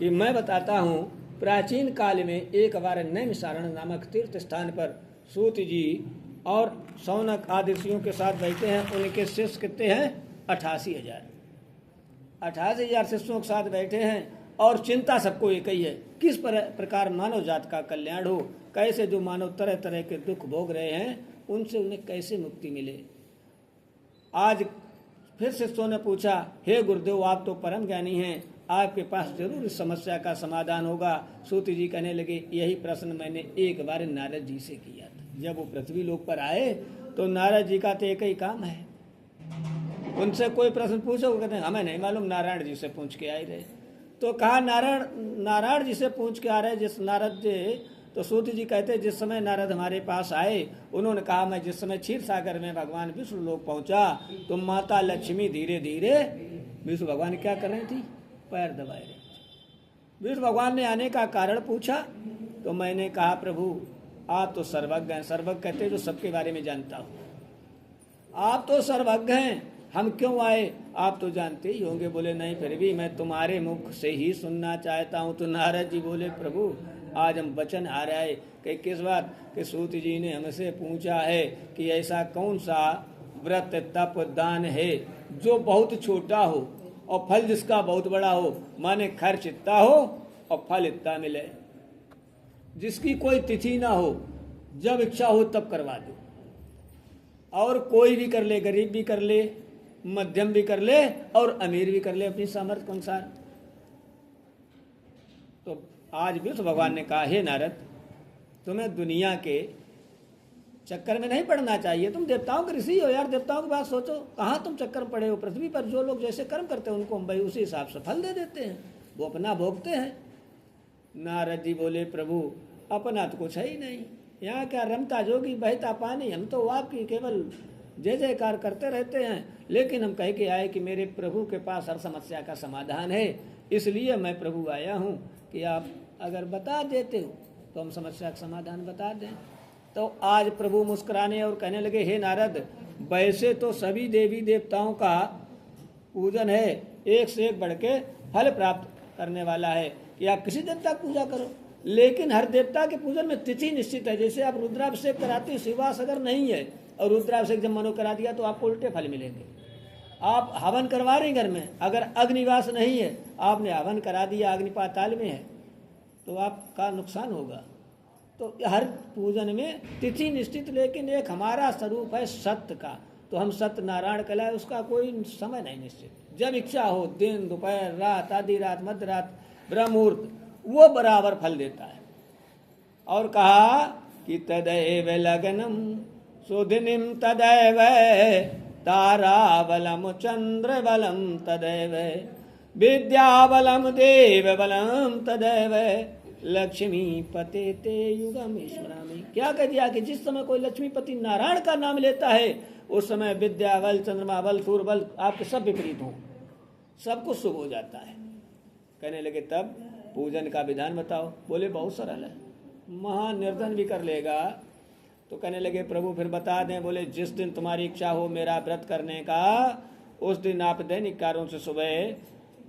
कि मैं बताता हूँ, प्राचीन काल में एक बार नैमिषारण्य नामक तीर्थ स्थान पर सूत जी और शौनक आदि ऋषियों के साथ बैठे हैं। उनके शिष्य कितने हैं? 88,000। 88,000 शिष्यों के साथ बैठे हैं और चिंता सबको एक ही है, किस प्रकार मानव जात का कल्याण हो, कैसे जो मानव तरह तरह के दुख भोग रहे हैं उनसे उन्हें कैसे मुक्ति मिले। आज फिर शिष्यों ने पूछा, हे गुरुदेव आप तो परम ज्ञानी हैं, आपके पास जरूर इस समस्या का समाधान होगा। सूत जी कहने लगे, यही प्रश्न मैंने एक बार नारद जी से किया था। जब वो पृथ्वी लोक पर आए तो नारद जी का तो एक ही काम है, उनसे कोई प्रश्न पूछो, वो कहते हैं हमें नहीं मालूम, नारायण जी से पूछ के आए रहे। तो कहा नारायण जी से पूछ के आ रहे जिस नारद जी। तो सूत जी कहते जिस समय नारद हमारे पास आए उन्होंने कहा, मैं जिस समय क्षीर सागर में भगवान विष्णु लोक पहुंचा तो माता लक्ष्मी धीरे धीरे, विष्णु भगवान क्या कर रही थी? पैर दबाए रहे। विष्णु भगवान ने आने का कारण पूछा तो मैंने कहा, प्रभु आप तो सर्वज्ञ हैं। सर्वज्ञ कहते जो सबके बारे में जानता हो, आप तो सर्वज्ञ हैं, हम क्यों आए आप तो जानते ही होंगे। बोले नहीं, फिर भी मैं तुम्हारे मुख से ही सुनना चाहता हूँ। तो नारद जी बोले, प्रभु आज हम वचन आ रहा है कि किस बात कि सूत जी ने हमसे पूछा है कि ऐसा कौन सा व्रत तप दान है जो बहुत छोटा हो और फल जिसका बहुत बड़ा हो, माने खर्च इतना हो और फल इतना मिले, जिसकी कोई तिथि ना हो, जब इच्छा हो तब करवा दो, और कोई भी कर ले, गरीब भी कर ले, मध्यम भी कर ले और अमीर भी कर ले अपनी सामर्थ्य के अनुसार। तो आज विष्णु भगवान ने कहा, हे नारद तुम्हें दुनिया के चक्कर में नहीं पड़ना चाहिए, तुम देवताओं के ऋषि हो यार, देवताओं की बात सोचो, कहाँ तुम चक्कर में पड़े हो। पृथ्वी पर जो लोग जैसे कर्म करते हैं उनको हम भाई उसी हिसाब से फल दे देते हैं, वो अपना भोगते हैं। नारद जी बोले, प्रभु अपना तो कुछ है ही नहीं, यहाँ क्या रमता जोगी बहता पानी, हम तो आपकी केवल जय जयकार करते रहते हैं। लेकिन हम कह के आए कि मेरे प्रभु के पास हर समस्या का समाधान है, इसलिए मैं प्रभु आया हूँ कि आप अगर बता देते हो तो हम समस्या का समाधान बता दें। तो आज प्रभु मुस्कुराने और कहने लगे, हे नारद वैसे तो सभी देवी देवताओं का पूजन है, एक से एक बढ़ के फल प्राप्त करने वाला है कि आप किसी देवता की पूजा करो, लेकिन हर देवता के पूजन में तिथि निश्चित है। जैसे आप रुद्राभिषेक कराते हो, शिवास अगर नहीं है और रुद्राभिषेक जब मनो करा दिया तो आपको उल्टे फल मिलेंगे। आप हवन करवा रहे हैं घर में, अगर अग्निवास नहीं है, आपने हवन करा दिया, अग्नि पाताल में है, तो आपका नुकसान होगा। तो हर पूजन में तिथि निश्चित, लेकिन एक हमारा स्वरूप है सत्य का, तो हम सत्य नारायण कहलाए, उसका कोई समय नहीं निश्चित, जब इच्छा हो, दिन दोपहर रात आधी रात मध्य रात ब्रह्म मुहूर्त, वो बराबर फल देता है। और कहा कि तदैव लगनम सुदिनिम तदैव ताराबलम चंद्रबलम तदैव विद्याबलम देवबलम तदैव लक्ष्मी पते ते युगम ईश्वरामि। क्या कह दिया कि जिस समय कोई लक्ष्मीपति नारायण का नाम लेता है उस समय विद्या बल, चंद्रमा बल, सूर्य बल आपके सब विपरीत हों, सब कुछ शुभ हो जाता है। कहने लगे तब पूजन का विधान बताओ। बोले बहुत सरल है, महानिर्धन भी कर लेगा। तो कहने लगे प्रभु फिर बता दें। बोले जिस दिन तुम्हारी इच्छा हो मेरा व्रत करने का, उस दिन आप दैनिक कार्यों से सुबह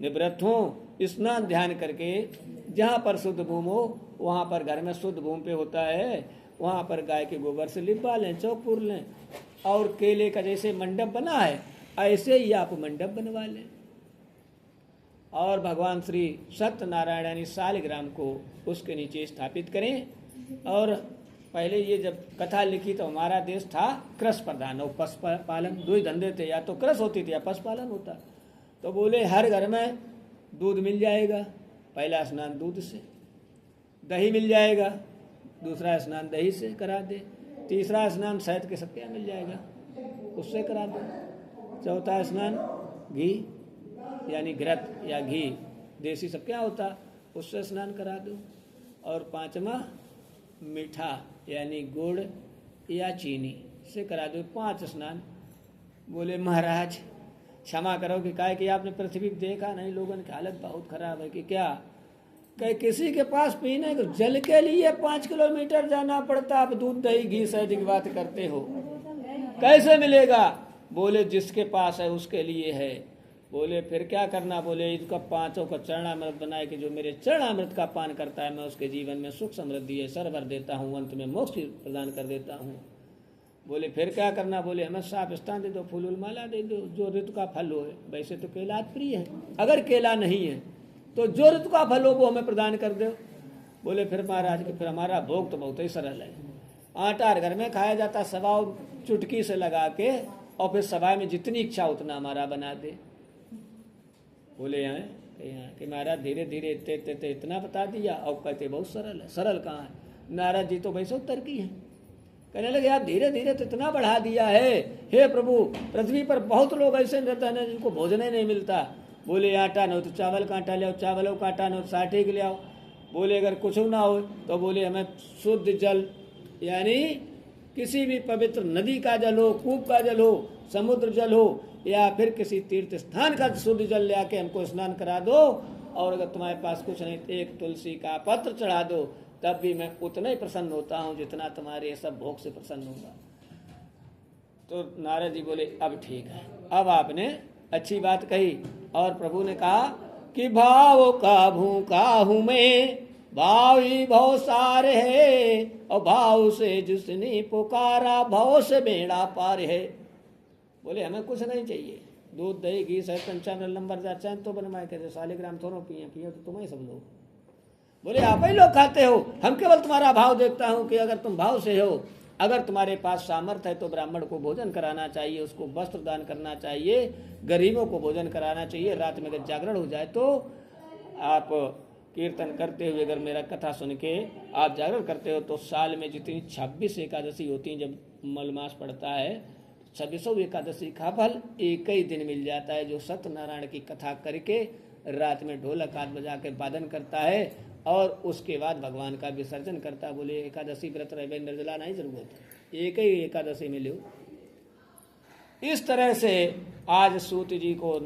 निवृत्त हो, स्नान ध्यान करके जहाँ पर शुद्ध भूमि हो वहाँ पर, घर में शुद्ध भूमि पे होता है, वहाँ पर गाय के गोबर से लिपा लें, चौक पूर लें, और केले का जैसे मंडप बना है ऐसे ही आप मंडप बनवा लें, और भगवान श्री सत्यनारायण यानी शालिग्राम को उसके नीचे स्थापित करें। और पहले ये जब कथा लिखी तो हमारा देश था कृषि प्रधान, और पशु पालन, दो ही धंधे थे, या तो कृषि होती थी या पशुपालन होता। तो बोले हर घर में दूध मिल जाएगा, पहला स्नान दूध से, दही मिल जाएगा, दूसरा स्नान दही से करा दे, तीसरा स्नान शहद के सत्या मिल जाएगा उससे करा दो, चौथा स्नान घी यानी घृत या घी देसी सब क्या होता उससे स्नान करा दो, और पांचवा मीठा यानी गुड़ या चीनी से करा दो, 5 स्नान। बोले महाराज क्षमा करो कि काहे कि आपने पृथ्वी देखा नहीं, लोगों की हालत बहुत खराब है कि क्या, कहीं किसी के पास पीने को जल के लिए 5 किलोमीटर जाना पड़ता, आप दूध दही घी शहद की बात करते हो, कैसे मिलेगा। बोले जिसके पास है उसके लिए है, बोले फिर क्या करना? बोले इसका 5 का चरणामृत बनाए कि जो मेरे चरणामृत का पान करता है मैं उसके जीवन में सुख समृद्धि है सर भर देता हूँ, अंत में मोक्ष प्रदान कर देता हूँ। बोले फिर क्या करना? बोले हमें साफ स्थान दे दो, फूल माला दे दो, जो ऋतु का फल हो। वैसे तो केला प्रिय है, अगर केला नहीं है तो जो ऋतु का फल हो वो हमें प्रदान कर दो। बोले फिर महाराज कि फिर हमारा भोग तो बहुत ही सरल है, आटा घर में खाया जाता, सवाओ चुटकी से लगा के और फिर सभा में जितनी इच्छा उतना हमारा बना दे। बोले हैं कि महाराज धीरे धीरे इतना बता दिया और कहते बहुत सरल है। सरल कहाँ है? नारद जी तो वैसे तर्की है, कहने लगे यार धीरे धीरे तो इतना बढ़ा दिया है, हे प्रभु पृथ्वी पर बहुत लोग ऐसे रहते हैं जिनको भोजन ही नहीं मिलता। बोले आटा न हो तो चावल का आटा ले आओ, चावलों का आटा न हो तो साठे के ले आओ। बोले अगर कुछ ना हो तो बोले हमें शुद्ध जल, यानी किसी भी पवित्र नदी का जल हो, कूप का जल हो, समुद्र जल हो, या फिर किसी तीर्थ स्थान का शुद्ध जल ले आके हमको स्नान करा दो। और अगर तुम्हारे पास कुछ नहीं तो एक तुलसी का पत्र चढ़ा दो, तब भी मैं उतना ही प्रसन्न होता हूँ जितना तुम्हारे सब भोग से प्रसन्न होगा। तो नारद जी बोले अब ठीक है, अब आपने अच्छी बात कही। और प्रभु ने कहा कि भाव का भूखा हूँ मैं, भाव ही भाव सार है, और भाव से जिसने पुकारा भाव से बेड़ा पार है। बोले हमें कुछ नहीं चाहिए, दूध दही घी शहद पंचामृत नंबर जा चैन तो बनवाए कहते शालिग्राम थोड़ो पिए पिए तो तुम्हें सब लोग। बोले आप ही लोग खाते हो, हम केवल तुम्हारा भाव देखता हूं कि अगर तुम भाव से हो, अगर तुम्हारे पास सामर्थ्य है तो ब्राह्मण को भोजन कराना चाहिए, उसको वस्त्र दान करना चाहिए, गरीबों को भोजन कराना चाहिए। रात में अगर जागरण हो जाए तो आप कीर्तन करते हुए अगर मेरा कथा सुन के आप जागरण करते हो तो साल में जितनी 26 एकादशी होती हैं, जब मलमास पड़ता है 26 एकादशी का फल एक ही दिन मिल जाता है। जो सत्यनारायण की कथा करके रात में ढोलक हाथ बजा के वादन करता है और उसके बाद भगवान का विसर्जन करता है। बोले एकादशी व्रत रहे निर्जला नहीं जरूरत, एक ही एकादशी में लो। इस तरह से आज सूत जी को